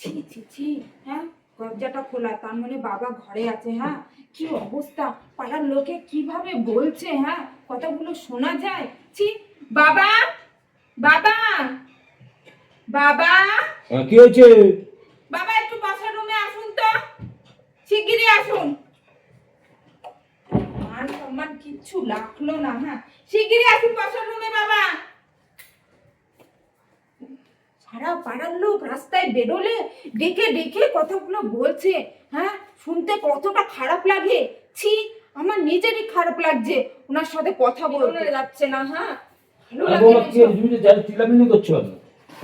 ছি ছি ছি, হ্যাঁ, দরজাটা খোলা, তার মানে বাবা ঘরে আছে। হ্যাঁ, কি অবস্থা, পাড়ার লোকে কিভাবে বলছে, হ্যাঁ, কথাগুলো শোনা যায়। ছি, বাবা, বাবা, বাবা, কি হয়েছে? বাবা একটু পাশের রুমে আসুন তো, শিগগিরই আসুন। মান সম্মান কিচ্ছু লাগলো না। হ্যাঁ, শিগগিরই আসুন পাশের রুমে বাবা। সারা পাড়ার লোক রাস্তায় বেরোলে ডেকে ডেকে কথাগুলো বলছে। হ্যাঁ, শুনতে কতটা খারাপ লাগে। ছি, আমার নিজেরই খারাপ লাগছে ওনার সাথে কথা বলতে যাচ্ছে না। হ্যাঁ, ভালো লাগে না এসব। তুমি তো জানো চিল্লামিল্লি করছো কেন?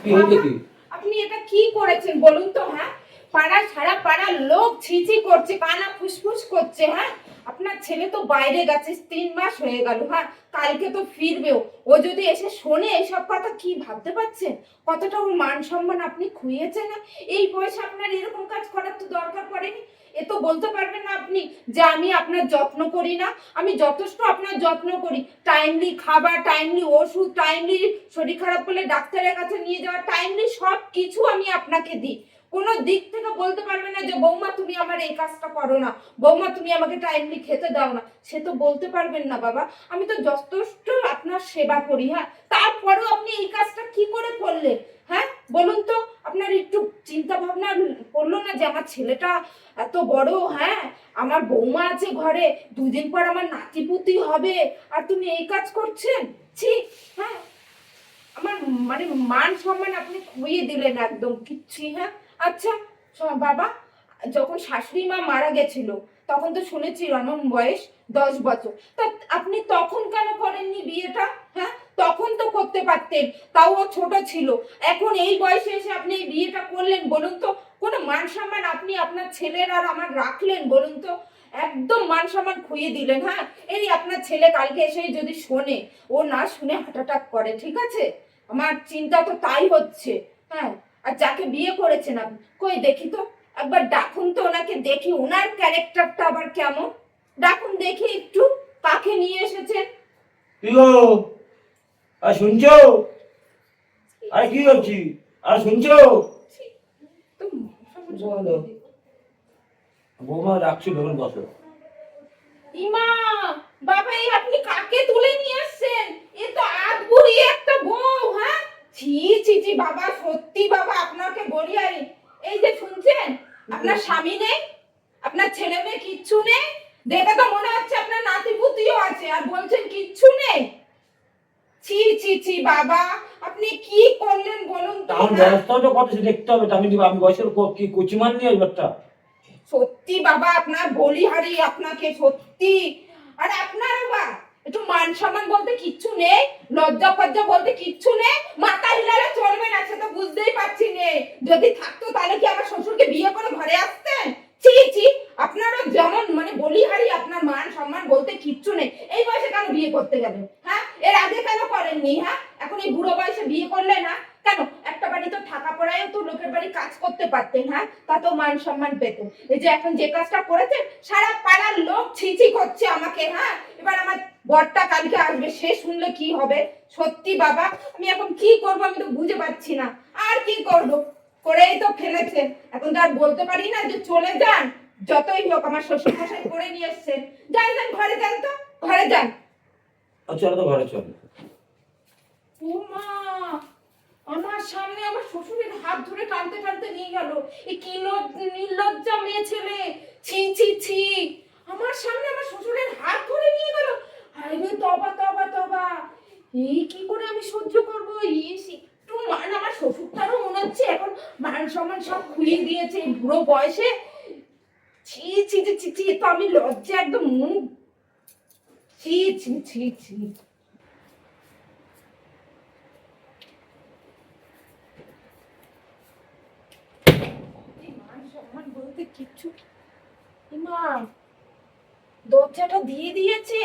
কি হয়েছে বাবা, কি? আপনি এটা কি করেছেন বলুন তো? হ্যাঁ, পাড়ার সারা পাড়ার লোক ছিছি করছে, কানা ফুসফুস করছে। হ্যাঁ, আপনার ছেলে তো বাইরে গেছে, 3 মাস হয়ে গেল। হ্যাঁ, কালকে তো ফিরবেও। ও যদি এসে শোনে এসব কথা, কি ভাবতে পারছেন কতটা ওর মান সম্মান আপনি খুইয়েছেন? না, এই বয়সে আপনার এরকম কাজ করার তো দরকার পড়েনি। এ তো বলতে পারবেন না আপনি যে আমি আপনার যত্ন করি না। আমি যথেষ্ট আপনার যত্ন করি। টাইমলি খাবার, টাইমলি ওষুধ, টাইমলি শরীর খারাপ হলে ডাক্তারের কাছে নিয়ে যাওয়া, টাইমলি সব কিছু আমি আপনাকে দিই। কোনো দিক থেকে বলতে পারবে না যে বৌমা তুমি আমার এই কাজটা করো না, বৌমা তুমি আমাকে টাইমলি খেতে দাও না। সে তো বলতে পারবেন না বাবা। আমি তো যথেষ্ট আপনার সেবা করি। হ্যাঁ, তারপরেও আপনি এই কাজটা কি করে করলেন? হ্যাঁ, বলুন তো, আপনার একটু চিন্তা ভাবনা করলো না যে আমার ছেলেটা এত বড়, হ্যাঁ, আমার বৌমা আছে ঘরে, 2 দিন পর আমার নাতিপুতি হবে, আর তুমি এই কাজ করছেন? ছি, হ্যাঁ, আমার মানে মান সম্মান আপনি খুইয়ে দিলেন একদম কিচ্ছি। হ্যাঁ, আচ্ছা, বাবা, যখন শাশুড়ি মা মারা গেছিল তখন তো শুনেছি আমার বয়স 10 বছর। তা আপনি তখন কেন করেননি বিয়েটা? হ্যাঁ, তখন তো করতে পারতেন, তাও ও ছোট ছিল। এখন এই বয়সে এসে আপনি এই বিয়েটা করলেন, বলুন তো কোনো মান সম্মান আপনি আপনার ছেলের আর আমার রাখলেন বলুন তো? একদম মান সম্মান খুইয়ে দিলেন। হ্যাঁ, এই আপনার ছেলে কালকে এসে যদি শোনে, ও না শুনে হার্ট অ্যাটাক করে, ঠিক আছে? আমার চিন্তা তো তাই হচ্ছে। হ্যাঁ, আর যাকে বিয়ে করেছেন আপনি, কই দেখি তো, একবার ডাকুন তো ওনাকে, দেখি ওনার ক্যারেক্টারটা আবার কেমন। ডাকুন দেখি একটু, কাকে নিয়ে এসেছেন। কি গো? আর শুনছো? আরে কি হচ্ছে? আর শুনছো? তো বলো। বৌমা রাখছি, ধরুন বসো। ইমা, বাবা, এই আপনি কাকে তুলে নিয়ে আসছেন? এ তো আধবুড়ি একটা বউ। হ্যাঁ, ছি ছি ছি বাবা, সত্যি বাবা আপনাকে বলি। আর এই যে শুনছেন, আপনার স্বামী নেই, আপনার ছেলে মেয়ে কিচ্ছু নেই। দেখে তো মনে হচ্ছে আপনার নাতিপুতিও আছে, আর বলছেন কিচ্ছু নেই। ছি ছি ছি বাবা, আপনি কি করলেন বলুন তো? আমার হ্যাঁ? ব্যবস্থাটা কত সে দেখতে হবে তো। আমি বয়সের কি কুচিমান নিয়ে ব্যাপারটা। সত্যি বাবা, আপনার বলিহারি আপনাকে, সত্যি। আর আপনার বা একটু মান সম্মান বলতে কিচ্ছু নেই, লজ্জা ফজ্জা বলতে কিচ্ছু নেই। মাথা হিলালে চলবে না, সে তো বুঝতেই পারছি নে। যদি থাকতো তাহলে কি আমার শ্বশুরকে বিয়ে করে ঘরে আসতেন? ছি ছি, আপনারও যেমন মানে বলিহারি, আপনার মান সম্মান বলতে কিচ্ছু নেই। এই বয়সে কেন বিয়ে করতে গেলেন? হ্যাঁ, এর আগে কেন করেননি? হ্যাঁ, এখন এই বুড়ো বয়সে বিয়ে করলে না কেন? একটা বাড়ি তো থাকা পড়ায়ও তো লোকের বাড়ি কাজ করতে পারতেন। হ্যাঁ, তাতেও মান সম্মান পেতেন। এই যে এখন যে কাজটা করেছেন, সারা পাড়ার লোক ছিছি করছে আমাকে। হ্যাঁ, এবার আমার বরটা কালকে আসবে, সে শুনলে কি হবে? সত্যি বাবা, আমি এখন কি করব আমি তো বুঝে পাচ্ছি না। আর কি করব, করেই তো ফেলেছেন। এখন তো আর বলতে পারি না যে চলে যান। যতই হোক আমার শ্বশুর মশাই করে নিয়ে এসছেন। যান যান, ঘরে যান তো, ঘরে যান। চলো তো ঘরে চলো। ও মা, আমার সামনে আমার শ্বশুরের হাত ধরে টানতে টানতে নিয়ে গেল। এই কি নির্লজ্জা মেয়ে ছেলে। ছি ছি ছি, আমার সামনে আমার শ্বশুরের হাত ধরে নিয়ে গেল। আরে তবা তবা তবা, এই কি করে আমি সহ্য করবো? একটু মান, আমার শ্বশুরটারও মনে হচ্ছে এখন মান সম্মান সব খুইয়ে দিয়েছে এই বুড়ো বয়সে। ছি ছি ছি ছি ছি, তো আমি লজ্জা একদম মুখ, ছি ছি ছি ছি। মান সম্মান বলতে কিচ্ছু। মা, দরজাটা দিয়ে দিয়েছে।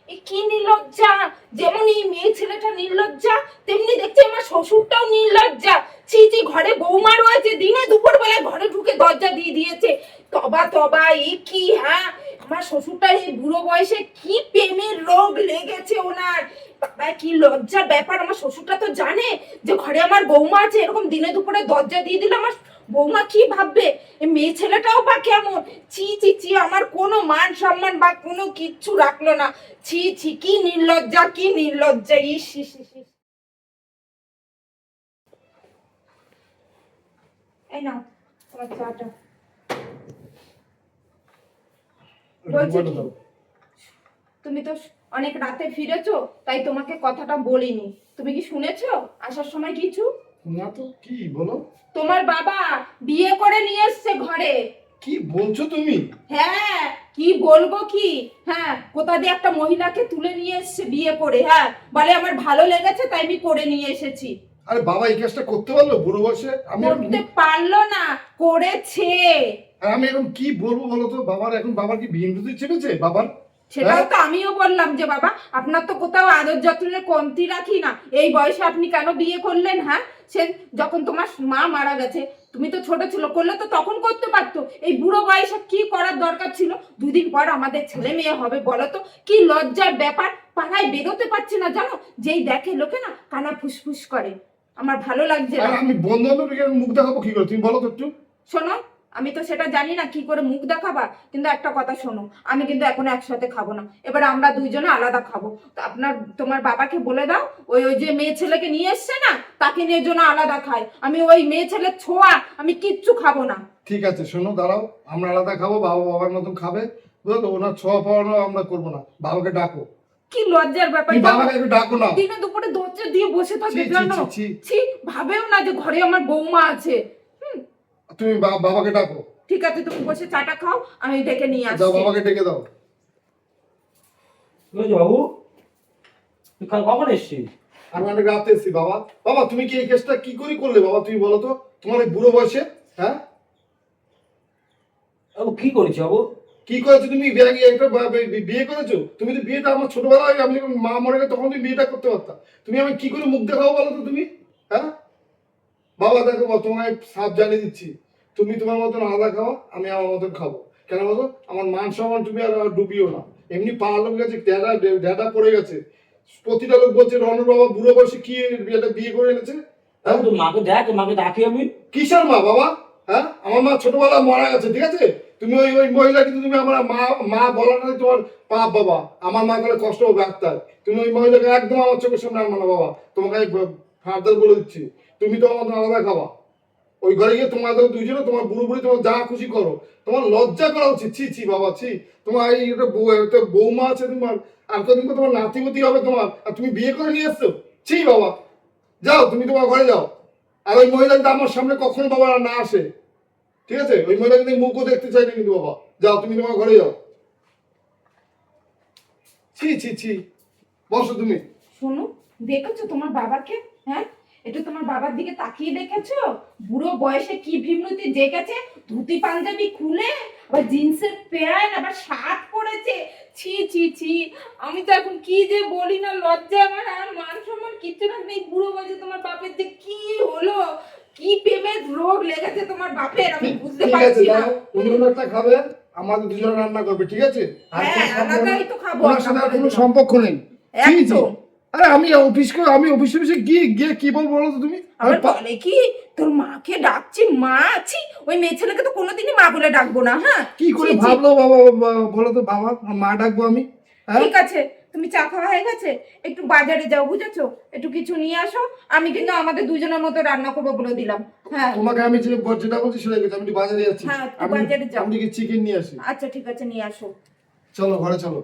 এ কি নির্লজ্জা! যেমন এই মেয়ে ছেলেটা নির্লজ্জা, তেমনি দেখছি আমার শ্বশুরটাও নির্লজ্জা। ছি ছি, ঘরে বৌমা রয়েছে, দিনে দুপুর বেলায় ঘরে ঢুকে দরজা দিয়ে দিয়েছে। তবা তবা, এ কি! হ্যাঁ, আমার শ্বশুরটার এই বুড়ো বয়সে কি প্রেমের রোগ লেগেছে ওনার! বাবা, কি লজ্জার ব্যাপার! আমার শ্বশুরটা তো জানে যে ঘরে আমার বৌমা আছে, এরকম দিনে দুপুরে দরজা দিয়ে দিল। আমার বৌমা কি ভাববে, এই মেয়ে ছেলেটাও বা কেমন। ছি ছি ছি, আমার কোনো মান সম্মান বা কোনো কিচ্ছু রাখলো না। ছি ছি, কি নির্লজ্জা, কি নির্লজ্জা, ইস ইস ইস ইস। এই নাও তোমার চাটা। বলছি কি, তুমি তো অনেক রাতে ফিরেছো, তাই তোমাকে কথাটা বলিনি। তুমি কি শুনেছো আসার সময় কিছু? না তো, কি বলো? তোমার বাবা বিয়ে করে নিয়ে এসছে ঘরে। কি বলছো তুমি? হ্যাঁ, কি বলবো কি, হ্যাঁ, কোথা দিয়ে একটা মহিলাকে তুলে নিয়ে এসছে বিয়ে করে। হ্যাঁ, বলে আমার ভালো লেগেছে তাই আমি করে নিয়ে এসেছি। আরে বাবা এই কাজটা করতে পারলো বুড়ো বয়সে? করতে পারলো না, করেছে। আর আমি এখন কি বলবো বলো তো? বাবার কি বিন্দুতে চেপেছে বাবার? সেটাও তো আমিও বললাম যে বাবা, আপনার তো কোথাও আদর যত্নের কমতি রাখি না, এই বয়সে আপনি কেন বিয়ে করলেন? হ্যাঁ, সে যখন তোমার মা মারা গেছে, তুমি তো ছোট ছিল, করলে তো তখন করতে পারতো। এই বুড়ো বয়সে কি করার দরকার ছিল? দুদিন পর আমাদের ছেলে মেয়ে হবে, বলো তো কি লজ্জার ব্যাপার। পাড়ায় বেরোতে পারছে না জানো, যেই দেখে লোকে না কানা ফুসফুস করে। আমার ভালো লাগছে আর না। আমি বন্ধু বান্ধবকে মুখ দেখাবো কি করে, তুমি বলো তো একটু? শোনো, আমি তো সেটা জানি না কি করে মুখ দেখাবা, কিন্তু একটা কথা শোনো, আমি কিন্তু এখন একসাথে খাবো না, এবার আমরা দুইজনে আলাদা খাবো। তো তোমার বাবাকে বলে দাও, ওই ওই যে মেয়ে ছেলেকে নিয়ে এসছে না, তাকে নিয়ে জন্য আলাদা খায়। আমি ওই মেয়ে ছেলের ছোঁয়া আমি কিচ্ছু খাবো না। ঠিক আছে শোনো, দাঁড়াও, আমরা আলাদা খাবো, বাবা বাবার মতন খাবে, বুঝলো? ওনার ছোঁয়া পাওয়ানো আমরা করবো না। বাবাকে ডাকো। কি লজ্জার ব্যাপার, তুমি বাবাকে একটু ডাকো না। দিনে দুপুরে দরজা দিয়ে বসে থাকে ছি, ছি, জানো। ছি, ছি। ছি, ভাবেও না যে ঘরে আমার বৌমা আছে। তুমি বাবাকে ডাকো। ঠিক আছে, তুমি বসে চাটা খাও, আমি ডেকে নিয়ে যাও, আসছি। বাবাকে ডেকে দাও। কি হয়েছে বাবু? তুই কখন এসছিস? আমি অনেক রাতে এসেছি বাবা। বাবা তুমি কি এই কেসটা কি করে করলে বাবা, তুমি বলো তো? তোমার এই বুড়ো বয়সে, হ্যাঁ? বাবু কি করেছি বাবু? কি করেছো তুমি? বিয়ে করেছো তুমি? তো বিয়েটা আমার ছোটবেলায়, আমি যখন মা মরে গেছে তখন তুমি বিয়েটা করতে পারতাম। তুমি আমি কি করে মুখ দেখাবো বলো তো তুমি? হ্যাঁ বাবা, দেখো বাবা, তোমায় সাফ জানিয়ে দিচ্ছি, তুমি তোমার মতন আলাদা খাওয়া, আমি আমার মতন খাবো। কেন বলো? আমার মান সম্মান তুমি আর ডুবিও না। এমনি পাড়ার লোক গেছে, ড্যাডা পড়ে গেছে, প্রতিটা লোক বলছে রনর বাবা বুড়ো বয়সে কি এটা বিয়ে করে এনেছে। বাবু তোর মাকে দেখ, তোর মাকে ডাকি আমি। কিসের মা বাবা? হ্যাঁ, আমার মা ছোটবেলা মারা গেছে, ঠিক আছে? তুমি ওই ওই মহিলা, কিন্তু তুমি আমার মা মা বলাটাই তোমার পাপ বাবা। আমার মা তাহলে কষ্ট হবে আত্মার। তুমি ওই মহিলাকে একদম আমার চোখের সামনে আনবো না বাবা, তোমাকে আমি ফার্দার বলে দিচ্ছি। তুমি তো আমাদের আলাদা খাওয়া, ওই ঘরে গিয়ে তোমাদের দুইজনে তোমার বুড়ো বুড়ি তোমার যা খুশি করো। তোমার লজ্জা করা উচিত। ছি ছি বাবা, ছি। তোমার এই একটা বৌমা আছে তোমার, আর কদিন পর তোমার নাতিপতি হবে তোমার, আর তুমি বিয়ে করে নিয়ে এসছো। ছি বাবা, যাও তুমি তোমার ঘরে যাও। আর ওই মহিলা যদি আমার সামনে কখনো বাবা না আসে, ঠিক আছে? ওই মহিলা কিন্তু মুখও দেখতে চাই না কিন্তু বাবা। যাও তুমি তোমার ঘরে যাও। ছি ছি ছি, বসো তুমি। শোনো, দেখেছো তোমার বাবাকে? হ্যাঁ, একটু তোমার বাবার দিকে তাকিয়ে দেখেছো? বুড়ো বয়সে কি বিমূর্তি জেগেছে, ধুতি পাঞ্জাবি খুলে, আবার জিন্সের প্যান্ট, আবার শার্ট পরেছে। ছি ছি ছি, আমি তো এখন কি যে বলি না, লজ্জা আমার আর মান সম্মান কিচ্ছু না। এই বুড়ো বয়সে তোমার বাপের যে কি হলো, কি প্রেমের রোগ লেগেছে তোমার বাপের, আমি বুঝতে ঠিক আছে, পারছি না। দাও, তুমি কোনো একটা খাবে, আমাদের দুজনে রান্না করবে, ঠিক আছে? আর হ্যাঁ, কোনো সম্পর্ক আলাদাই নেই। তো খাবো, ওনার সাথে আর আমরা কোনো বলে সম্পর্ক নেই। ছি ছি। একদম। আরে আমি অফিসে গিয়ে কি বলবো বলো তো তুমি? আবার বলে কি, তোর মাকে ডাকছি মা আছি, ওই মেয়ে ছেলেকে তো কোনোদিনই মা বলে ডাকবো না। হ্যাঁ, কি করে ছি, ছি। ভাবলো বাবা, বলো তো বাবা, মা ডাকবো আমি? হ্যাঁ, ঠিক আছে, তুমি চা খাওয়া হয়ে গেছে, একটু বাজারে যাও, বুঝেছো? একটু কিছু নিয়ে আসো, আমি কিন্তু আমাদের দুজনের মতো রান্না করবো বলে দিলাম। হ্যাঁ তোমাকে আমি যেটা বলছি সেটা কিন্তু আমি একটু বাজারে যাচ্ছি। হ্যাঁ, একটু আমি বাজারে যাও। আমি কি চিকেন নিয়ে আসি। আচ্ছা ঠিক আছে, নিয়ে আসো। চলো ঘরে চলো।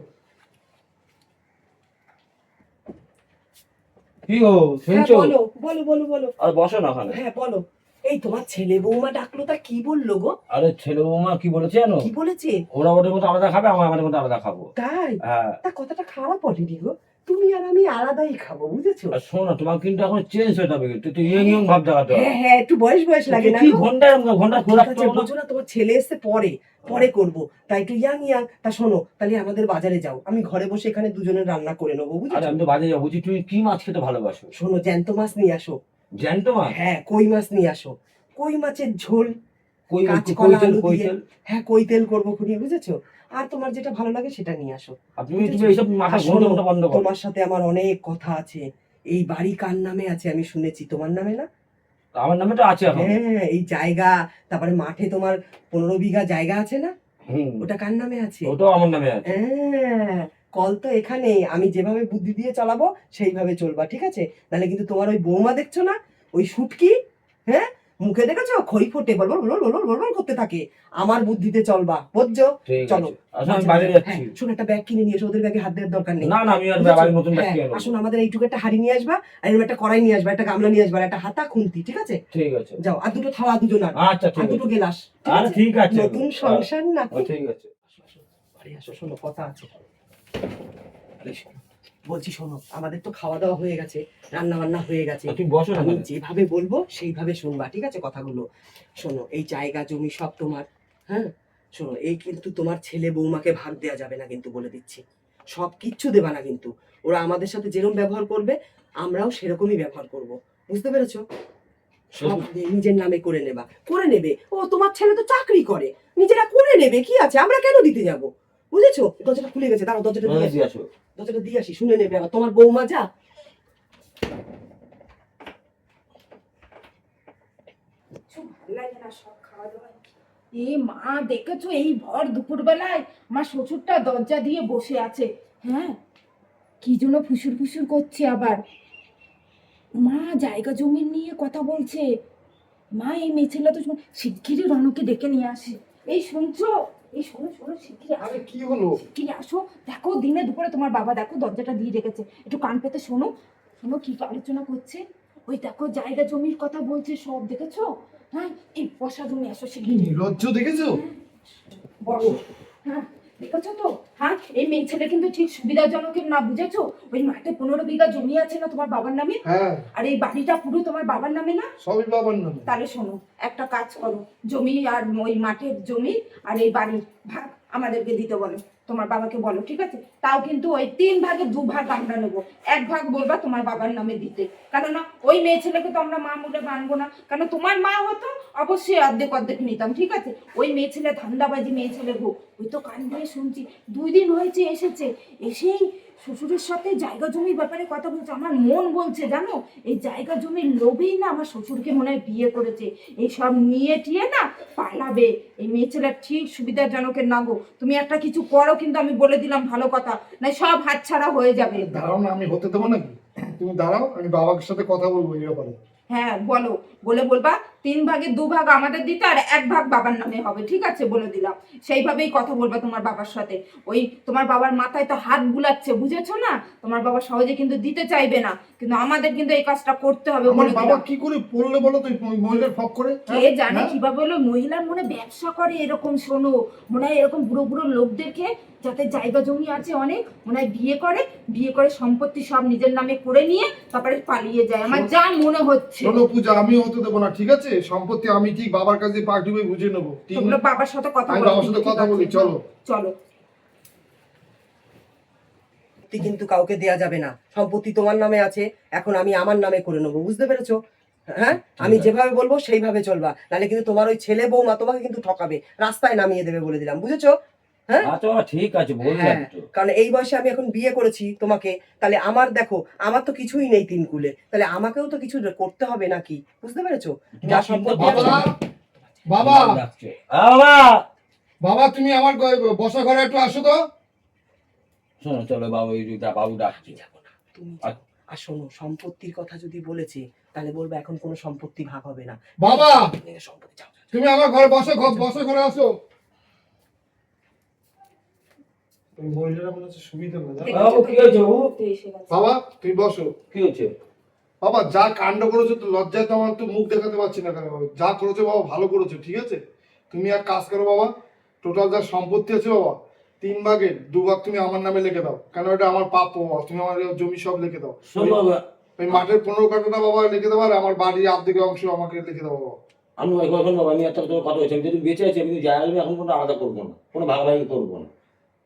কি গো হ্যাঁ শুনছো? বলো বলো বলো বলো। আর বসো না ওখানে। হ্যাঁ বলো। এই তোমার ছেলে বৌমা ডাকলো, তা কি বললো গো? আরে ছেলে বৌমা কি বলেছে জানো? কি বলেছে? ওরা ওদের মতো আলাদা খাবে, আমরা আমাদের মতো আলাদা খাবো। তাই? হ্যাঁ। তা কথাটা খারাপ বলেনি গো, তুমি আর আমি আলাদাই খাবো, বুঝেছো? আর শোনো, তোমার কিন্তু এখন চেঞ্জ হয়ে যাবে, কিন্তু তুই ইয়ং ইয়ং ভাব দেখাতে হবে। হ্যাঁ হ্যাঁ, একটু বয়স বয়স লাগে না কি গো? ঘন্টা ঘন্টা ঠিক খোলা আছে, বুঝো না, তোমার ছেলে এসছে পরে পরে করবো, তাই একটু ইয়াং ইয়াং। তা শোনো, তাহলে আমাদের বাজারে যাও, আমি ঘরে বসে এখানে দুজনের রান্না করে নেবো, আরে বুঝেছো? আমি তো বাজে যাবো, বলছি তুমি কি মাছ খেতে ভালোবাসো? শোনো, জ্যান্ত মাছ নিয়ে আসো। জ্যান্ত মাছ? হ্যাঁ, কই মাছ নিয়ে আসো। কই মাছের ঝোল, কই কাঁচকলা তেল, আলু কই দিয়ে। তেল। হ্যাঁ, কই তেল করবো খুনি, বুঝেছো? আর তোমার যেটা ভালো লাগে সেটা নিয়ে আসো। আর তুমি এইসব মাথা আর ঘন্টা শোনো, ঘন্টা বন্ধ করো। তোমার সাথে আমার অনেক কথা আছে। এই বাড়ি কার নামে আছে আমি শুনেছি, তোমার নামে না? আমার নামে তো আছে এখন। হ্যাঁ, এই জায়গা, তারপরে মাঠে তোমার 15 বিঘা জায়গা আছে না, হুম, ওটা কার নামে আছে? ওটাও আমার নামে আছে। হ্যাঁ, কল তো এখানে, আমি যেভাবে বুদ্ধি দিয়ে চালাবো সেইভাবে চলবা, ঠিক আছে? নাহলে কিন্তু তোমার ওই বৌমা দেখছো না, ওই শুটকি, হ্যাঁ, মুখে দেখেছো খই ফোটে বল বল বল বল বল করতে থাকে। আমার বুদ্ধিতে চলবা, বুঝছো? ঠিক চলো। আছে, আসলে আমি বাইরে যাচ্ছি। হ্যাঁ, শোনো, একটা ব্যাগ কিনে নিয়ে এসো, ওদের ব্যাগে হাত দেওয়ার দরকার নেই। না না, আমি আর বুঝেছো? আবার নতুন হ্যাঁ, ব্যক্তি আনবো। আসুন, আমাদের এইটুকু একটা হাঁড়ি নিয়ে আসবা, আর এরকম একটা কড়াই নিয়ে আসবা, একটা গামলা নিয়ে আসবা, আর একটা হাতা খুন্তি, ঠিক আছে? ঠিক আছে, যাও, আর দুটো থালা দুজন, আর আচ্ছা আর ঠিক দুটো আছে। গেলাস, ঠিক আরে আছে? ঠিক আছে, নতুন সংসার না। ঠিক আছে। আসো, আসো, বাড়ি আসো, শোনো, কথা আছে। আরে শোনো, বলছি শোনো, আমাদের তো খাওয়া দাওয়া হয়ে গেছে, রান্না বান্না হয়ে গেছে, তুমি বসো না। আমি যেভাবে বলবো সেইভাবে শুনবা, ঠিক আছে কথাগুলো? শোনো, এই জায়গা জমি সব তোমার, হ্যাঁ? শোনো, এই কিন্তু তোমার ছেলে বৌমাকে ভাগ দেওয়া যাবে না কিন্তু, বলে দিচ্ছি। সব কিচ্ছু দেবা না কিন্তু। ওরা আমাদের সাথে যেরকম ব্যবহার করবে, আমরাও সেরকমই ব্যবহার করব, বুঝতে পেরেছো? সব নিজের নামে করে নেবা, করে নেবে। ও, তোমার ছেলে তো চাকরি করে, নিজেরা করে নেবে, কি আছে, আমরা কেন দিতে যাব? বুঝেছো? দরজাটা খুলে গেছে, দাঁড়াও, দরজাটা দিয়ে আসি, দিয়ে আসো। দরজাটা দিয়ে আসি, শুনে নেবে আবার তোমার বৌমা। যা, কিছু ভালো লাগে না সব খাওয়া দাওয়া। এ মা, দেখেছো এই ভর দুপুর বেলায় আমার শ্বশুরটা দরজা দিয়ে বসে আছে, হ্যাঁ, কি জন্য ফুসুর ফুসুর করছে আবার। মা জায়গা জমি নিয়ে কথা বলছে। মা, এই মেয়েছেলে তো শিগগিরই রনকে ডেকে নিয়ে আসে। এই শুনছো, এই শোনো শোনো, শিগগিরই আসো, আরে কি হলো? শিগগিরই আসো। দেখো দিনে দুপুরে তোমার বাবা দেখো দরজাটা দিয়ে রেখেছে, একটু কান পেতে শোনো, শোনো কি আলোচনা করছে। ওই দেখো জায়গা জমির কথা বলছে সব, দেখেছো? হ্যাঁ, এই বসা জমি আসো কি শিগগিরই। নির্লজ্জ দেখেছো? বসো। হ্যাঁ, দেখেছো তো? হ্যাঁ, এই মেয়ে ছেলে কিন্তু ঠিক সুবিধাজনকের না, বুঝেছো? ওই মাঠে 15 বিঘা জমি আছে না তোমার বাবার নামে, হ্যাঁ, আর এই বাড়িটা পুরো তোমার বাবার নামে না। সবই বাবার নামে। তাহলে শোনো, একটা কাজ করো, জমি আর ওই মাঠের জমি আর এই বাড়ির ভাগ আমাদেরকে দিতে বলো, তোমার বাবাকে বলো, ঠিক আছে? তাও কিন্তু ওই 3 ভাগে 2 ভাগ আমরা নেবো, 1 ভাগ বলবা তোমার বাবার নামে দিতে। কেননা ওই মেয়ে ছেলেকে তো আমরা মা বলে মানবো না, কেন তোমার মা হতো অবশ্যই অর্ধেক অর্ধেক নিতাম, ঠিক আছে? ওই মেয়ে ছেলে ধান্দাবাজি মেয়ে ছেলে গো, ওই তো কান দিয়ে শুনছি 2 দিন হয়েছে এসেছে, এসেই শ্বশুরের সাথে জায়গা জমির ব্যাপারে কথা বলছে। আমার মন বলছে জানো, এই জায়গা জমির লোভেই না আমার শ্বশুরকে মনে হয় বিয়ে করেছে, এই সব নিয়ে টিয়ে না পালাবে। এই মেয়ে ছেলে ঠিক সুবিধাজনকের না গো, তুমি একটা কিছু করো কিন্তু, আমি বলে দিলাম ভালো কথা, না সব হাতছাড়া হয়ে যাবে। দাঁড়াও না, আমি হতে দেবো নাকি? তুমি দাঁড়াও, আমি বাবার সাথে কথা বলবো এই ব্যাপারে। হ্যাঁ বলো, বলে বলবা 3 ভাগে 2 ভাগ আমাদের দিতে আর 1 ভাগ বাবার নামে হবে, ঠিক আছে? বলে দিলাম, সেইভাবেই কথা বলবা তোমার বাবার সাথে। ওই তোমার বাবার মাথায় তো হাত বুলাচ্ছে, বুঝেছো না? তোমার বাবা সহজে কিন্তু দিতে চাইবে না, কিন্তু আমাদের কিন্তু এই কাজটা করতে হবে, আমার বলে বাবা দিলাম। কি করে পড়লে বলো তো, ওই মহিলার ফক করে? কে জানে কিভাবে হলো, মহিলার মনে ব্যবসা করে এরকম, শোনো, মনে হয় এরকম বুড়ো বুড়ো লোকদেরকে, যাতে জায়গা জমি আছে অনেক, মনে হয় বিয়ে করে, বিয়ে করে সম্পত্তি সব নিজের নামে করে নিয়ে তারপরে পালিয়ে যায়, আমার যা মনে হচ্ছে। শোনো পূজা, আমি হতে দেবো না, ঠিক আছে? সম্পত্তি আমি ঠিক বাবার কাছে পাঠিয়ে বুঝে নেবো। তোমরা বাবার সাথে কথা আমি বলো, বাবার সাথে ঠিক কথা আছে? বলি, চলো। চলো। সম্পত্তি কিন্তু কাউকে দেয়া যাবে না, সম্পত্তি তোমার নামে আছে, এখন আমি আমার নামে করে নেবো, বুঝতে পেরেছো? হ্যাঁ, আমি যেভাবে বলবো সেইভাবে চলবা, নাহলে কিন্তু তোমার ওই ছেলে বৌমা তোমাকে কিন্তু ঠকাবে, রাস্তায় নামিয়ে দেবে, বলে দিলাম, বুঝেছো? হ্যাঁ, আচ্ছা বাবা, ঠিক আছে, বললাম হ্যাঁ, তো। কারণ এই বয়সে আমি এখন বিয়ে করেছি তোমাকে, তাহলে আমার দেখো, আমার তো কিছুই নেই 3 কুলে, তাহলে আমাকেও তো কিছু করতে হবে নাকি, বুঝতে পেরেছো? যা সম্পত্তি আছে- বাবা, বাবা, ডাকছে। বাবা, বাবা, তুমি আমার বসা ঘরে একটু আসো তো। শোনো, চলো বাবু, এই যে বাবু ডাকছে। যাবো না, তুমি যাও। আর শোনো, সম্পত্তির কথা যদি বলেছি তাহলে বলবো এখন কোনো সম্পত্তি ভাগ হবে না। বাবা, সম্পত্তি যাও, যাও। তুমি আমার ঘরে বসা ঘরে আসো। ওই মহিলারা মনে হচ্ছে সুবিধা না। বাবু, কি হয়েছে বাবু? তো এসে গেছে। বাবা, তুমি বসো। কি হয়েছে? বাবা, যা কাণ্ড করেছো, তো লজ্জায় তো আমার তো মুখ দেখাতে পারছি না কেন বাবা। যা করেছো বাবা, ভালো করেছো, ঠিক আছে? তুমি এক কাজ করো বাবা, টোটাল যা সম্পত্তি আছে বাবা, 3 ভাগের 2 ভাগ তুমি আমার নামে লিখে দাও, কেন এটা আমার প্রাপ্য বাবা। তুমি আমার জমি সব লিখে দাও। শোনো বাবা, ওই মাঠের 15 কাঠাটা বাবা লিখে দাও, আর আমার বাড়ির অর্ধেক অংশ আমাকে লিখে দাও বাবা। আমি এখন বাবা, আমি একটা তোমার কথা বলছি, আমি যদি বেঁচে আছি, আমি জায়গা জমি এখন কোনো আলাদা করবো না, কোনো ভাগাভাগি করবো না।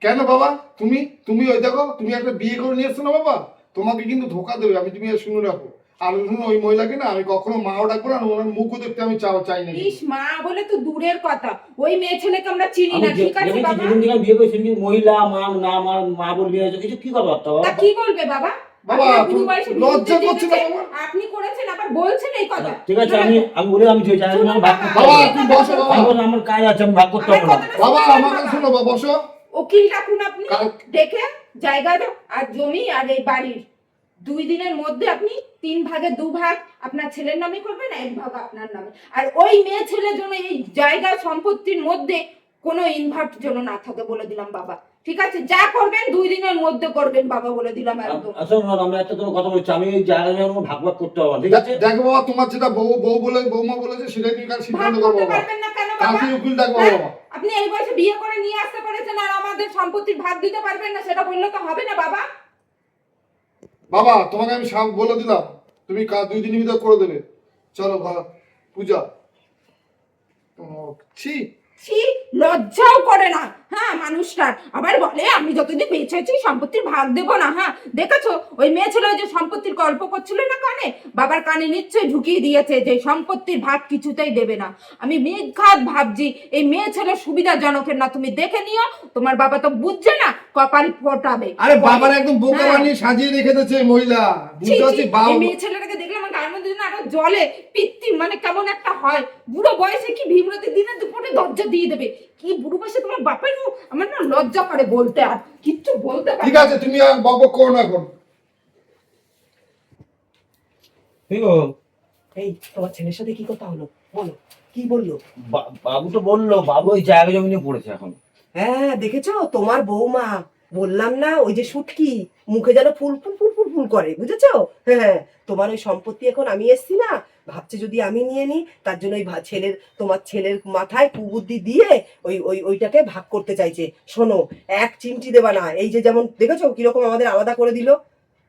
কেন বাবা? তুমি তুমি ওই দেখো, তুমি একটা বিয়ে করে নিয়ে এসছো না বাবা, তোমাকে কিন্তু ধোকা দেবে, আমি তুমি শুনে রাখো। আর শুনো, ওই মহিলাকে না আমি কখনো মাও ডাকবো না, আর ওনার মুখও দেখতে আমি চাই না। ইস, মা বলে তো দূরের কথা, ওই মেয়ে ছেলেকে আমরা চিনি আমি না, ঠিক আছে বাবা? যেদিন থেকে আমি বিয়ে করি সেদিন মহিলা মা না, আমার মা বলবি, কিছু কি কথা বার্তা তা বাবা? কি বলবে বাবা? বাবা আপনার তুমি বুড়ো বয়সে লজ্জা বিরুদ্ধে করছে না যেতেছে, বাবা? আপনি করেছেন আবার বলছেন এই কথা। ঠিক আছে, আমি বলে আমি যে জায়গা জমি আমি ভাগ করতে বাবা পারবো না। তুমি বসো বাবা। আমি বললাম, আমার কাজ আছে, আমি ভাগ করতে আমার পারবো না। কথাটা বাবা শুনবেন আমার কথা শোনো বাবা, বসো। উকিল ডাকুন আপনি, কাল- দেখে জায়গা আর জমি আর এই বাড়ির 2 দিনের মধ্যে আপনি 3 ভাগে 2 ভাগ আপনার ছেলের নামে করবেন, 1 ভাগ আপনার নামে। আর ওই মেয়ে ছেলের জন্য এই জায়গা সম্পত্তির মধ্যে কোনো ইনভার্ট যেন না থাকে বলে দিলাম বাবা। ঠিক আছে, যা করবেন 2 দিনের মধ্যে করবেন বাবা, বলে দিলাম একদম। আসলে আমি একটা তোমার কথা বলছি, আমি এই জায়গা জমি আমার ভাগ ভাগ করতে পারবো না, ঠিক আছে? দেখো বাবা, তোমার যেটা বৌমা বলেছে সেটাই তুমি কাল ভাগ সিদ্ধান্ত করো করতে বাবা। পারবেন না কেন বাবা? কালকে উকিল ডাকবো হ্যাঁ? বাবা। আপনি এই বয়সে বিয়ে করে নিয়ে আসতে পারেছেন আর আমাদের সম্পত্তির ভাগ দিতে পারবেন না, সেটা বললে তো হবে না বাবা। বাবা তোমাকে আমি সব বলে দিলাম, তুমি 2 দিনের ভিতর করে দেবে। চলো পূজা। ছি, ছি, লজ্জাও করে না হ্যাঁ মানুষটার, আবার বলে আমি যতদিন বেঁচে আছি সম্পত্তির ভাগ দেবো না। হ্যাঁ দেখেছো ওই মেয়ে ছিল যে সম্পত্তির গল্প করছিল না কানে, বাবার কানে নিশ্চয়ই ঢুকিয়ে দিয়েছে যে সম্পত্তির ভাগ কিছুতেই দেবে না। আমি নির্ঘাত ভাবছি এই মেয়ে ছেলে সুবিধাজনকের না, তুমি দেখে নিও, তোমার বাবা তো বুঝছে না, কপাল ফোটাবে। আরে বাবার একদম বোকা হ্যাঁ। বানিয়ে সাজিয়ে রেখে দিয়েছে এই মহিলা, ছি, বুঝতে ছি, পারছি এই বাবা। মেয়ে ছেলেটাকে দেখলে আমার গায়ের মধ্যে যেন আরো জলে পিত্তি, মানে কেমন একটা হয়। বুড়ো বয়সে কি ভিমরতি দিনে দুপুরে দরজা দিয়ে দেবে, কি বুড়ো বয়সে তোমার বাপের আমার না লজ্জা করে বলতে, আর কিচ্ছু বলতে পারে ঠিক আছে, তুমি আর বকবক করো না এখন। ঠিক গো, এই তোমার ছেলের সাথে কি কথা হলো বলো, কি বললো? বাবু তো বললো, বাবু ওই জায়গা জমি নিয়ে পড়েছে এখন। হ্যাঁ দেখেছো তোমার বৌমা, বললাম না ওই যে শুটকি, মুখে যেন ফুল ফুল ফুল ফুল ফুল করে, বুঝেছো? হ্যাঁ, তোমার ওই সম্পত্তি এখন আমি এসছি না, ভাবছে যদি আমি নিয়ে নিই, তার জন্য ওই তোমার ছেলের মাথায় কুবুদ্ধি দিয়ে ওইটাকে ভাগ করতে চাইছে। শোনো, 1 চিমটি দেবা না, এই যে যেমন দেখেছো কিরকম আমাদের আলাদা করে দিল,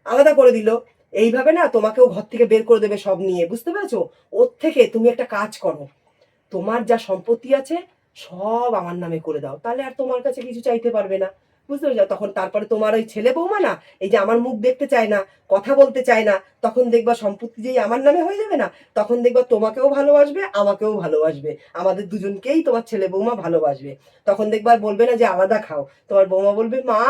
আলাদা করে দিল, এইভাবে না তোমাকেও ঘর থেকে বের করে দেবে সব নিয়ে, বুঝতে পেরেছো? ওর থেকে তুমি একটা কাজ করো, তোমার যা সম্পত্তি আছে সব আমার নামে করে দাও, তাহলে আর তোমার কাছে কিছু চাইতে পারবে না, বুঝতে পেরেছো? তখন তারপরে তোমার ওই ছেলে বৌমা না, এই যে আমার মুখ দেখতে চায় না, কথা বলতে চায় না, তখন দেখবা সম্পত্তি যেই আমার নামে হয়ে যাবে না, তখন দেখবা তোমাকেও ভালোবাসবে, আমাকেও ভালোবাসবে, আমাদের দুজনকেই তোমার ছেলে বৌমা ভালোবাসবে। তখন দেখবা আর বলবে না যে আলাদা খাও, তোমার বৌমা বলবে মা,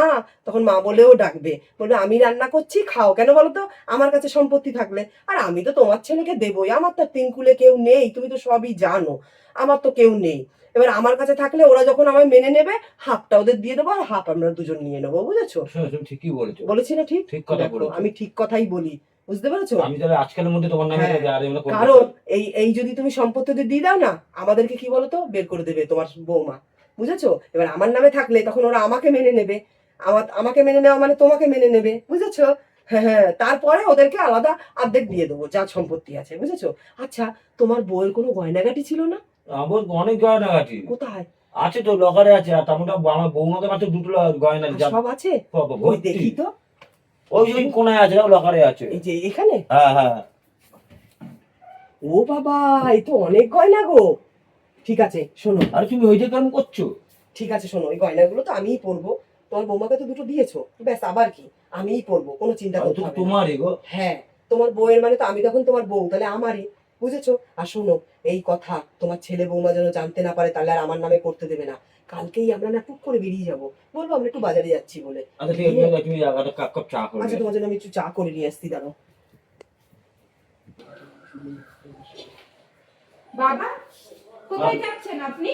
তখন মা বলেও ডাকবে, বলবে আমি রান্না করছি খাও, কেন বলো তো? আমার কাছে সম্পত্তি থাকলে। আর আমি তো তোমার ছেলেকে দেবই, আমার তো তিনকুলে কেউ নেই, তুমি তো সবই জানো, আমার তো কেউ নেই। এবার আমার কাছে থাকলে ওরা যখন আমায় মেনে নেবে, হাফটা ওদের দিয়ে দেবো আর হাফ আমরা দুজন নিয়ে নেবো, বুঝেছো? তুমি ঠিকই বলেছো, বলেছি না ঠিক? ঠিক কথা দেখো, বলেছো। আমি ঠিক কথাই বলি, বুঝতে পেরেছো? আমি তাহলে আজকালের মধ্যে তোমার নামে হ্যাঁ, আর এগুলো করবো না। কারণ এই যদি তুমি সম্পত্তি দিয়ে দাও না, আমাদেরকে কি বলতো বের করে দেবে তোমার বৌমা, বুঝেছো? এবার আমার নামে থাকলে তখন ওরা আমাকে মেনে নেবে, আমাকে মেনে নেওয়া মানে তোমাকে মেনে নেবে, বুঝেছো? হ্যাঁ হ্যাঁ, তারপরে ওদেরকে আলাদা অর্ধেক দিয়ে দেবো যা সম্পত্তি আছে, বুঝেছো? আচ্ছা, তোমার বউয়ের কোনো গয়নাগাটি ছিল না? আমার অনেক গয়নাগাটি কোথায়? আছে তো, লকারে আছে। আর তার মধ্যে আমার বৌমাকে মাত্র 2টো গয়না আর সব আছে? ওই ভর্তি। দেখি তো, ওই ওই কোনায় আছে, লকারে আছে। এই যে এখানে। হ্যাঁ হ্যাঁ। ও বাবা, এই তো অনেক গয়না গো। ঠিক আছে শোনো, আরে তুমি ওইটা কেমন করছো? ঠিক আছে শোনো, ওই গয়নাগুলো তো আমিই পরবো, তোমার বৌমাকে তো 2টো দিয়েছো, ব্যাস আবার কি, আমিই পরবো, কোনো চিন্তা আর করতে তো হবে না। তোমারই গো। হ্যাঁ, তোমার বউয়ের মানে তো আমি তখন তোমার বউ, তাহলে আমারই, বুঝেছো? আর শোনো, এই কথা তোমার ছেলে বৌমা যেন জানতে না পারে, তাহলে আর আমার নামে করতে দেবে না। কালকেই আমরা না টুক করে বেরিয়ে যাবো, বলবো আমরা একটু বাজারে যাচ্ছি বলে। আচ্ছা ঠিক আছে, তুমি একটা কাপ চা করে আচ্ছা, নিয়ে তোমার জন্য আমি একটু চা করে নিয়ে আসছি, দাঁড়াও। বাবা কোথায় যাচ্ছেন আপনি?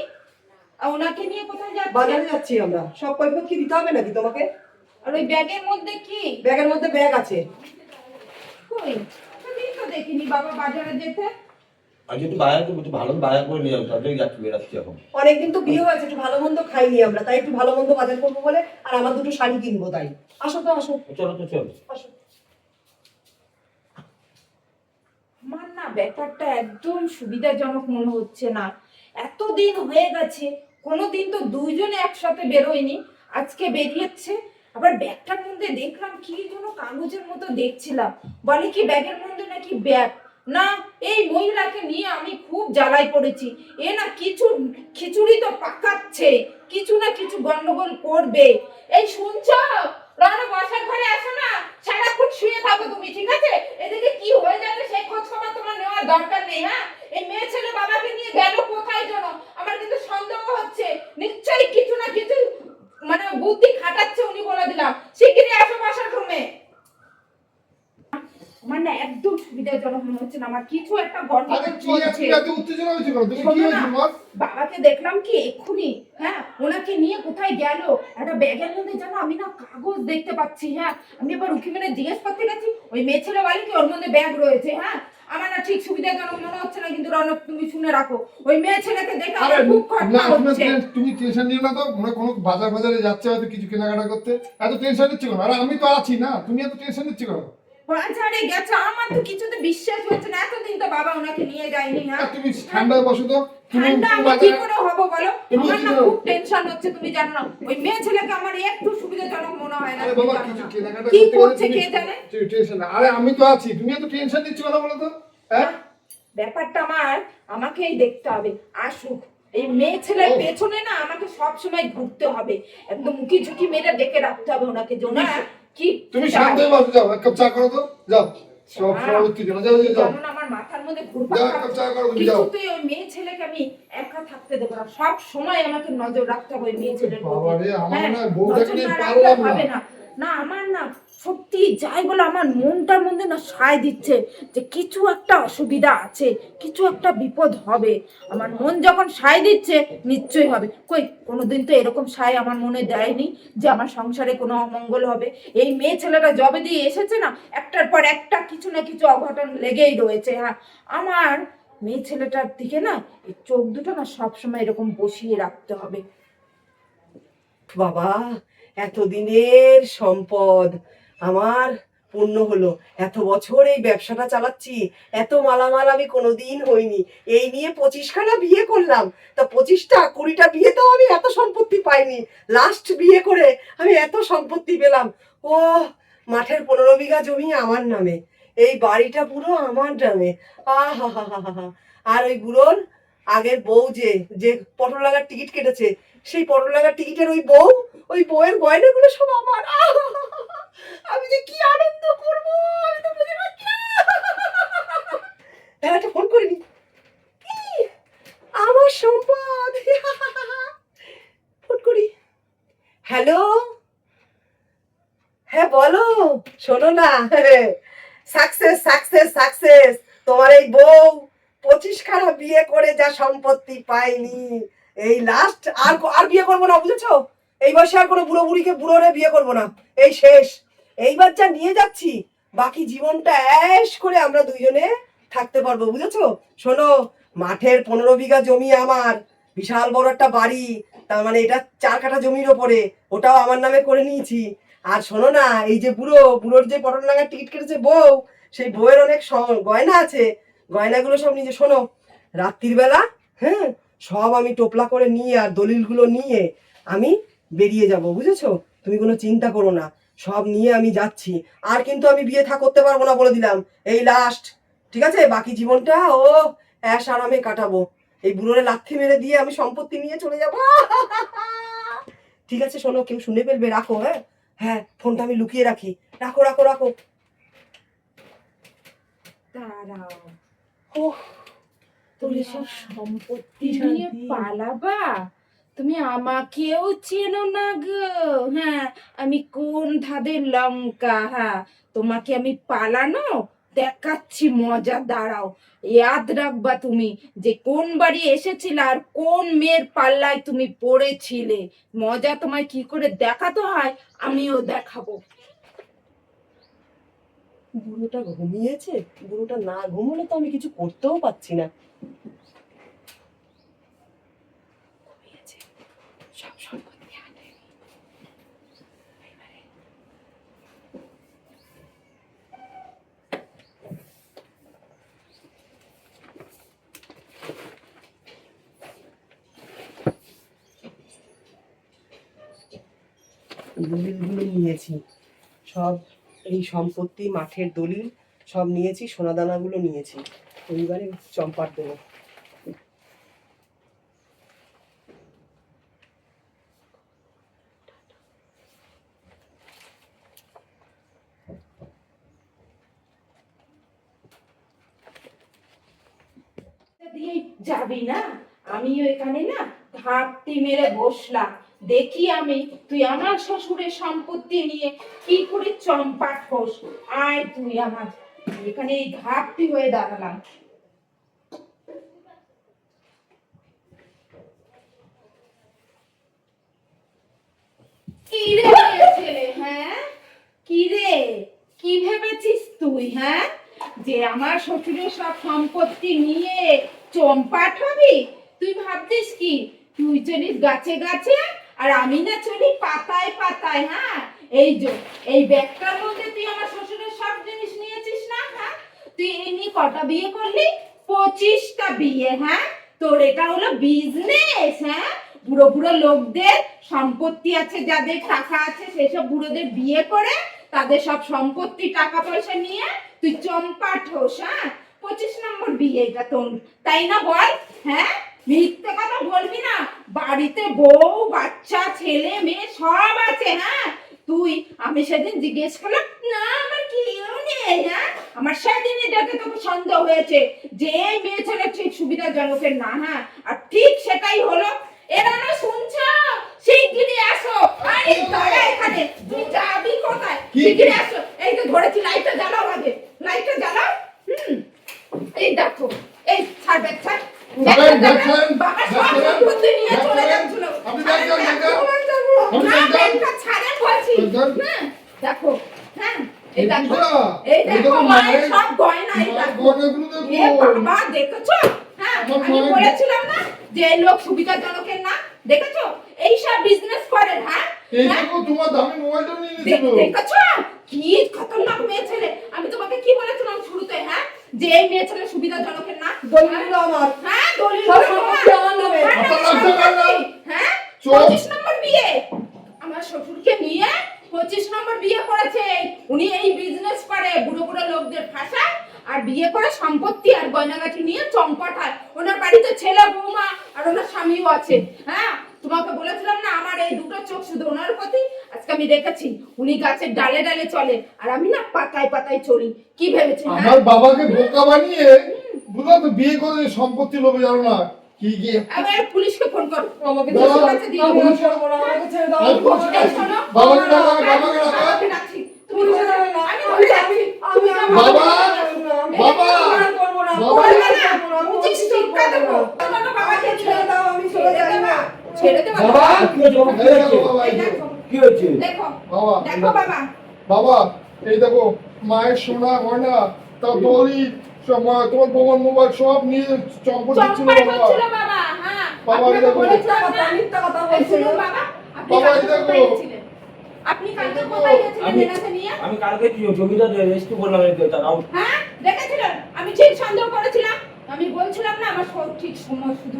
ওনাকে নিয়ে কোথায় যাচ্ছেন? বাজারে যাচ্ছি আমরা, সব পয়সা কি দিতে হবে নাকি তোমাকে? আর ওই ব্যাগের মধ্যে কি? ব্যাগের মধ্যে ব্যাগ আছে। কই, সেদিন তো দেখিনি বাবা বাজারে যেতে। আজ একটু বাজার করবো, একটু ভালো বাজার করে নিয়ে যাবো, তারপরে যাচ্ছি, বেরাচ্ছি এখন। অনেকদিন তো বিয়ে হয়েছে, একটু ভালো মন্দ খাইনি আমরা, তাই একটু ভালো মন্দ বাজার করবো বলে, আর আমার 2টো শাড়ি কিনবো তাই। আসো তো, আসো চলো তো, চলো। আসো। আমার না ব্যাপারটা একদম সুবিধাজনক মনে হচ্ছে না। এতদিন হয়ে গেছে, কোনোদিন তো দুইজনে একসাথে বেরোয়নি, আজকে বেরিয়েছে। আবার ব্যাগটার মধ্যে দেখলাম কি যেন কাগজের মতো দেখছিলাম, বলে কি ব্যাগের মধ্যে নাকি ব্যাগ। না, এই মহিলাকে নিয়ে আমি খুব জ্বালায় পড়েছি। এ না কিছু খিচুড়ি তো পাকাচ্ছে, কিছু না কিছু গন্ডগোল করবে। এই শুনছো? রানা বসার ঘরে আসো না, সারাক্ষণ শুয়ে থাকো তুমি, ঠিক আছে? এদিকে কি হয়ে যাবে সেই খোঁজ খবর তোমার নেওয়ার দরকার নেই। হ্যাঁ, এই মেয়ে ছেলে বাবাকে নিয়ে গেল কোথায় যেন, আমার কিন্তু সন্দেহ হচ্ছে নিশ্চয়ই কিছু না কিছু মানে বুদ্ধি খাটাচ্ছে উনি, বলে দিলাম। শিগগিরই আসো বসার রুমে। একদম সুবিধাজনক মনে হচ্ছে না, আমার কিছু একটা আরে গন্ডগোল কি চলছে। এত উত্তেজনা হয়েছে কেন? তুমি কি শোনো না, হয়েছে তোমার? বাবাকে দেখলাম কি এক্ষুনি, হ্যাঁ ওনাকে নিয়ে কোথায় গেল, একটা ব্যাগের মধ্যে জানো আমি না কাগজ দেখতে পাচ্ছি। হ্যাঁ আমি এবার উঠি মেরে জিজ্ঞেস করতে গেছি, ওই মেয়ে ছেলে বলে কি ওর মধ্যে ব্যাগ রয়েছে। হ্যাঁ আমার না ঠিক সুবিধাজনক মনে হচ্ছে না, কিন্তু রনক তুমি শুনে রাখো, ওই মেয়ে ছেলেকে দেখে আরে আমার খুব না, খটকা হচ্ছে। তুমি টেনশন নিও না তো। মনে কোনো বাজারে যাচ্ছে হয়তো কিছু কেনাকাটা করতে, এত টেনশন নিচ্ছ কেন? আরে আমি তো আছি না, তুমি এত টেনশন নিচ্ছ কেন? বাজারে গেছে, আমার তো কিছুতে বিশ্বাস হচ্ছে না, এতদিন তো বাবা ওনাকে নিয়ে যায়নি। হ্যাঁ তুমি ঠান্ডায় বসো তো। তুমি ঠান্ডা আমি কি বাজারে করে হবো বলো, তুমি আমার কি না করো? খুব টেনশন হচ্ছে, তুমি জানো না ওই মেয়ে ছেলেকে আমার একটু সুবিধাজনক মনে হয় না। আরে তুমি বাবা জানো কিছু না। কেনাকাটা কি করতে গেলে করছে তুমি কে জানে। টেনশন না। আরে আমি তো আছি, তুমি এত টেনশন নিচ্ছ কেন বলো তো? হ্যাঁ ব্যাপারটা আমাকেই দেখতে হবে, আসুক এই মেয়ে ছেলের পেছনে না আমাকে সব সময় ঘুরতে হবে, একদম মুখি ঝুঁকি মেরে ডেকে রাখতে হবে ওনাকে, যে ওনা কি তুমি শান্ত হয়ে বসো, যাও এক কাপ চা করো তো, যাও। সব হ্যাঁ, উত্তেজনা, যাও যাও যাও। জানো না আমার মাথার মধ্যে ঘুরপাক যাও, এক কাপ চা করো, তুমি যাও। কিছুতেই ওই মেয়ে ছেলেকে আমি একা থাকতে দেবো না, সব সময় আমাকে নজর রাখতে হবে ওই মেয়ে ছেলের প্রতি। বাবা রে, আমার হ্যাঁ, না বউটাকে নজর নিয়ে না রাখলে পারলাম না। হবে না। না আমার না সত্যি যাই বলে আমার মনটার মধ্যে না সায় দিচ্ছে যে কিছু একটা অসুবিধা আছে, কিছু একটা বিপদ হবে। আমার মন যখন সায় দিচ্ছে নিশ্চয়ই হবে। কই কোনোদিন তো এরকম সায় আমার মনে দেয়নি যে আমার সংসারে কোনো অমঙ্গল হবে। এই মেয়ে ছেলেটা জবে দিয়ে এসেছে না, একটার পর একটা কিছু না কিছু অঘটন লেগেই রয়েছে। হ্যাঁ আমার মেয়ে ছেলেটার দিকে না এই চোখ দুটো না সবসময় এরকম বসিয়ে রাখতে হবে। বাবা, এতদিনের সম্পদ আমার পূর্ণ হলো। এত বছর এই ব্যবসাটা চালাচ্ছি, এত মালামাল আমি কোনোদিন হইনি। এই নিয়ে 25খানা বিয়ে করলাম, তা 25টা 20টা বিয়েতেও আমি এত সম্পত্তি পাইনি। লাস্ট বিয়ে করে আমি এত সম্পত্তি পেলাম। ও, মাঠের 15 বিঘা জমি আমার নামে, এই বাড়িটা পুরো আমার নামে। আহা হা হা হা হা। আর ওই বুড়োর আগের বউ যে যে পটল লাগার টিকিট কেটেছে, সেই পটল লাগার টিকিটের ওই বউ, ওই বউয়ের গয়নাগুলো সব আমার। আমি যে কি আনন্দ করব আমি তো বুঝতে পারছি না। একটা ফোন করে নি, আমার সম্পদ। ফোন করি। হ্যালো, হ্যাঁ বলো। শোনো না, সাকসেস সাকসেস সাকসেস। তোমার এই বউ 25খানা বিয়ে করে যা সম্পত্তি পাইনি, এই লাস্ট আর আর বিয়ে করবো না, বুঝেছো? এই বয়সে আর কোনো বুড়ো বুড়িকে বুড়োরে বিয়ে করবো না, এই শেষ। এইবার যা নিয়ে যাচ্ছি বাকি জীবনটা অ্যাশ করে আমরা দুইজনে থাকতে পারবো, বুঝেছো? শোনো, মাঠের 15 বিঘা জমি আমার, বিশাল বড় একটা বাড়ি, তার মানে এটা 4 কাঠা জমির ওপরে, ওটাও আমার নামে করে নিয়েছি। আর শোনো না, এই যে বুড়োর যে পটল লাগার টিকিট কেটেছে বউ, সেই বউয়ের অনেক গয়না আছে, গয়নাগুলো সব নিজে। শোনো, রাত্রির বেলা হ্যাঁ সব আমি টোপলা করে নিয়ে আর দলিলগুলো নিয়ে আমি বেরিয়ে যাব, বুঝেছো? তুমি কোনো চিন্তা করো না, সব নিয়ে আমি যাচ্ছি। আর কিন্তু আমি বিয়ে করতে পারবো না, বলে দিলাম, এই লাস্ট। ঠিক আছে, বাকি জীবনটা ও অ্যাশ আরামে কাটাবো। এই বুড়োরে লাথি মেরে দিয়ে আমি সম্পত্তি নিয়ে চলে যাবো। ঠিক আছে, শোনো, কেউ শুনে ফেলবে, রাখো। হ্যাঁ হ্যাঁ, ফোনটা আমি লুকিয়ে রাখি, রাখো রাখো রাখো। দাঁড়াও, ও, তুমি সব সম্পত্তি নিয়ে পালাবা? তুমি আমাকেও চেনো না গো। হ্যাঁ আমি কোন ধাদের লঙ্কা। হ্যাঁ তোমাকে আমি পালানো দেখাচ্ছি মজা, দাঁড়াও। ইয়াদ রাখবা তুমি যে কোন বাড়ি এসেছিলে আর কোন মেয়ের পাল্লায় তুমি পড়েছিলে। মজা তোমায় কি করে দেখাতে হয় আমিও দেখাবো। বুড়োটা ঘুমিয়েছে, বুড়োটা না ঘুমোলে তো আমি কিছু করতেও পারছি না। ঘুমিয়েছে, সব সম্পত্তি হাতে। দলিলগুলো নিয়েছি সব, এই সম্পত্তি মাঠের দলিল সব নিয়েছি, সোনাদানাগুলো নিয়েছি। এইবারে চম্পার দেবো। দিয়েই যাবি না? আমিও এখানে না ঘাপটি মেরে বসলাম, দেখি আমি তুই আমার শ্বশুরের সম্পত্তি নিয়ে কি করে চম্পা ঠোস। আয় তুই আমার এখানে এই ঘাপটি হয়ে দাঁড়ালাম। কি রে ছেলে, হ্যাঁ কি রে, কি ভেবেছিস তুই, হ্যাঁ যে আমার শ্বশুরের সব সম্পত্তি নিয়ে চম্পাট হবি? তুই ভাবছিস কি তুই চলিস গাছে গাছে আর আমি না চলি পাতায় পাতায়? হ্যাঁ এই যে এই ব্যাগটার মধ্যে তুই আমার শ্বশুরের সব জিনিস নিয়েছিস না? হ্যাঁ তুই এই নিয়ে কটা বিয়ে করলি? 25টা বিয়ে। হ্যাঁ তোর এটা হলো বিজনেস? হ্যাঁ বুড়ো বুড়ো লোকদের সম্পত্তি আছে, যাদের টাকা আছে, সেসব বুড়োদের বিয়ে করে তাদের সব সম্পত্তি টাকা পয়সা নিয়ে তুই চম্পাট হোস। হ্যাঁ 25 নম্বর বিয়ে এটা তোর, তাই না বল? হ্যাঁ মিথ্যে কথা বলবি না, বাড়িতে বউ বাচ্চা ছেলে মেয়ে সব আছে। হ্যাঁ তুই, আমি সেদিন জিজ্ঞেস করলাম না আমার কেউ নেই। হ্যাঁ আমার সেদিনই দেখে তোকে সন্দেহ হয়েছে যে এই মেয়ে ছেলে ঠিক সুবিধাজনকের না। হ্যাঁ আর ঠিক সেটাই হলো। এরা না শুনছো, শিগগিরই আসো। আরে দাঁড়া এখানে, তুই যাবি কোথায়? শিগগিরই আসো, এই তো ধরেছি, লাইটটা জ্বালাও আগে, লাইটটা জ্বালাও। এই দেখো, এই ছাড় ব্যাগ ছাড়। বাবা সব সম্পত্তি নিয়ে চলে যাচ্ছিল। আপনি দেখেন না ব্যাগটা ছাড়েন বলছি। হ্যাঁ দেখো, হ্যাঁ এই দেখো, এই দেখো মায়ের সব গয়না। এই দেখো এ বাবা দেখেছো? হ্যাঁ আমি বলেছিলাম না যে এই লোক সুবিধাজনকের না? দেখেছো এই সব বিজনেস করে। হ্যাঁ এই দেখো তোমার দামি মোবাইলটা নিয়ে নিয়েছিল। দেখেছো কি খতরনাক মেয়ে ছেলে? আমি তোমাকে কি বলেছিলাম শুরুতে? হ্যাঁ যে এই মেয়ে ছেলে সুবিধাজনকের না? দলিল আমার। হ্যাঁ দলিল আমার নামে। হ্যাঁ 25 নম্বর বিয়ে আমার শ্বশুরকে নিয়ে 25 নম্বর বিয়ে করেছে। উনি এই বিজনেস করে, বুড়ো বুড়ো লোকদের ফাঁসায় আর বিয়ে করে সম্পত্তি আর গয়নাগাটি নিয়ে চম্পট হয়। ওনার বাড়িতে ছেলে বৌমা আর ওনার স্বামীও আছে। হ্যাঁ তোমাকে বলেছিলাম না আমার এই দুটো চোখ শুধু ওনার প্রতি? আজকে আমি দেখেছি উনি গাছের ডালে ডালে চলে আর আমি না পাতায় পাতায় চলি। কি ভেবেছেন? আমার বাবাকে বোকা বানিয়ে বুঝলো তো বিয়ে করে সম্পত্তি লোভে জানো না কি কি। আমি পুলিশকে ফোন করব, আমাকে দাও, কাছে দিয়ে দেবো। পুলিশ- আমাকে ছেড়ে দাও। আমি পুলিশকে- এই শোনো, বাবাকে ডাকো, বাবাকে ডাকো। বাবাকে ডাকছি। তুমি ধরে নাও, আমি ধরে যাচ্ছি। তুমি যাও। বাবা, বাবা, বলবে না, উচিত শিক্ষা দেবো। তোমাকে বাবাকে ছেড়ে দাও, আমি চলে যাই না। ছেড়ে দেবো বাবা কি হয়েছে বাবা? কি এই হয়েছে? দেখো বাবা, এই এই দেখো। দেখো, কি হয়েছে? দেখো বাবা, দেখো বাবা। বাবা এই দেখো মায়ের সোনা গয়না তা দড়ি সব তোমার বৌমার মোবাইল সব নিয়ে চম্পট দিচ্ছিল চম্পাট বাবা। হচ্ছিল বাবা। হ্যাঁ বাবা, আপনাকে এই দেখো। বলেছিলাম না, মিথ্যা কথা বলছিলেন বাবা। আপনি বাবা, এই কালকে দেখো। কোথায় গেছিলেন? আপনি কালকে দেখো। কোথায় গেছিলেন আমি- এনাকে নিয়ে? আমি কালকে জমিটা রেস্ট করলাম তারাও। হ্যাঁ দেখেছিলেন? আমি ঠিক সন্দেহ করেছিলাম। আমি বলছিলাম না আমার সব ঠিক সময় শুধু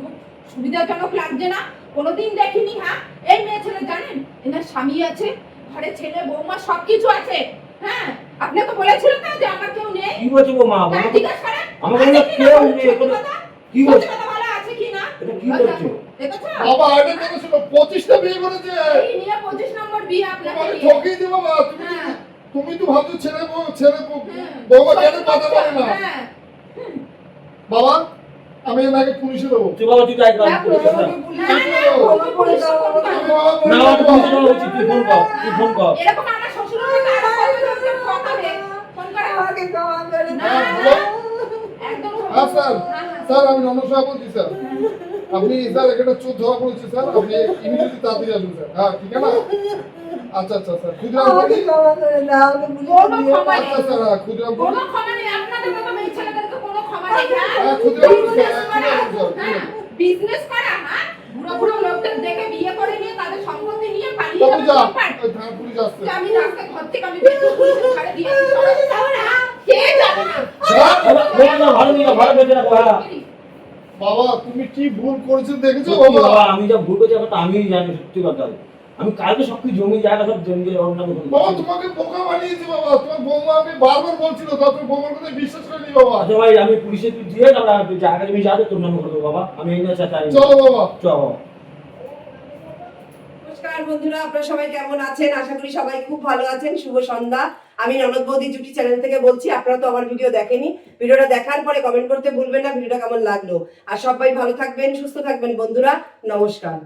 সুবিধাজনক লাগছে না, কোনোদিন দেখিনি। হ্যাঁ এই মেয়ে ছেলে জানেন এনার স্বামী আছে, ঘরে ছেলে বৌমা সবকিছু আছে। হ্যাঁ আপনাকে বলেছিলেন না যে আমার কেউ নেই? কি হয়েছে গো মা? হ্যাঁ, জিজ্ঞাসা করেন। আমার আছে কোনো কি কেউ না? নেই, সত্যি কোনো- কথা? কি সত্যি হয়েছে? কথা বলা আছে কি না? এটা কি আর করছে? দেখো, দেখেছো? বাবা এটা দেখেছিল 25টা বিয়ে করেছে। এই নিয়ে 25 নম্বর বিয়ে আপনাকে তোমাকে নিয়ে। ঠকিয়ে দিও বাবা। হ্যাঁ। তুমি তো ভাবছো ছেলে ছেলে হ্যাঁ। বৌমা কেন কথা বলে না। হ্যাঁ। বাবা আমি এনাকে পুলিশে দেবো। তুই বাবা তুই যাই কর। না, পুলিশ আমি বাবা পুলিশে না আমার তুমি যাওয়া উচিত, তুই ফোন কর, তুই ফোন কর। এরকম আমার শ্বশুরের সাথে আরো কতজন ফোন করে? ফোন করে আমাকে ক্ষমা করে না, হ্যাঁ, না, একদম হ্যাঁ স্যার, হ্যাঁ, হ্যাঁ। স্যার আমি নমস্কার বলছি স্যার। আপনি স্যার এখানে চোর ধরা পড়েছে স্যার, আপনি ইমিডিয়েটলি তাড়াতাড়ি আসুন স্যার। হ্যাঁ ঠিক আছে না? আচ্ছা আচ্ছা স্যার ক্ষুদিরাম বলি। কোনো ক্ষমা নেই। আচ্ছা স্যার হ্যাঁ, ক্ষুদিরাম বলি। কোনো ক্ষমা নেই, আপনাদের মতো মেয়ে ছেলেদেরকে কোনো ক্ষমা নেই। হ্যাঁ, ক্ষুদিরাম বলি স্যার, বিজনেস হ্যাঁ, করা, ক্ষুদিরাম স্যার, হ্যাঁ, বিজনেস করা, হ্যাঁ, বুড়ো বুড়ো লোকদের দেখে বিয়ে করে নিয়ে তাদের সম্পত্তি নিয়ে পালিয়ে বাবু যাবে যা, চম্পাট। ওই থানা পুলিশ আসছে। যে আমি রাস্তায় ঘর থেকে আমি বের করে পুলিশের ধারে দিয়েছি, সরাসরি যাবো না, কে যাবে না? বাবা, বাবা, না, ভালো নিয়ে ভালো বেঁচে রাখো বাবা। বাবা তুমি কি ভুল করেছো দেখেছো সত্যি বাবা? বাবা আমি যা ভুল করেছি এখন তো আমিই জানি সত্যি কথা। আমি কালকে সবকিছু জমি জায়গা সব জমি দিয়ে ওর নামে করবো। বাবা তোমাকে বোকা বানিয়েছি বাবা, তোমার বৌমা আমি বারবার বলছিল তা তুমি বৌমার কথা বিশ্বাস করিনি বাবা। আচ্ছা ভাই আমি পুলিশে তুই দিয়ে তারপর জায়গা জমি যা আছে তোর নামে করবো বাবা। আমি এই না চাই। চলো বাবা। চলো। নমস্কার বন্ধুরা, আপনারা সবাই কেমন আছেন? আশা করি সবাই খুব ভালো আছেন। শুভ সন্ধ্যা। আমি ননদ বৌদি জুটি চ্যানেল থেকে বলছি। আপনারা তো আমার ভিডিও দেখেনি, ভিডিওটা দেখার পরে কমেন্ট করতে ভুলবেন না ভিডিওটা কেমন লাগলো। আর সবাই ভালো থাকবেন, সুস্থ থাকবেন বন্ধুরা। নমস্কার।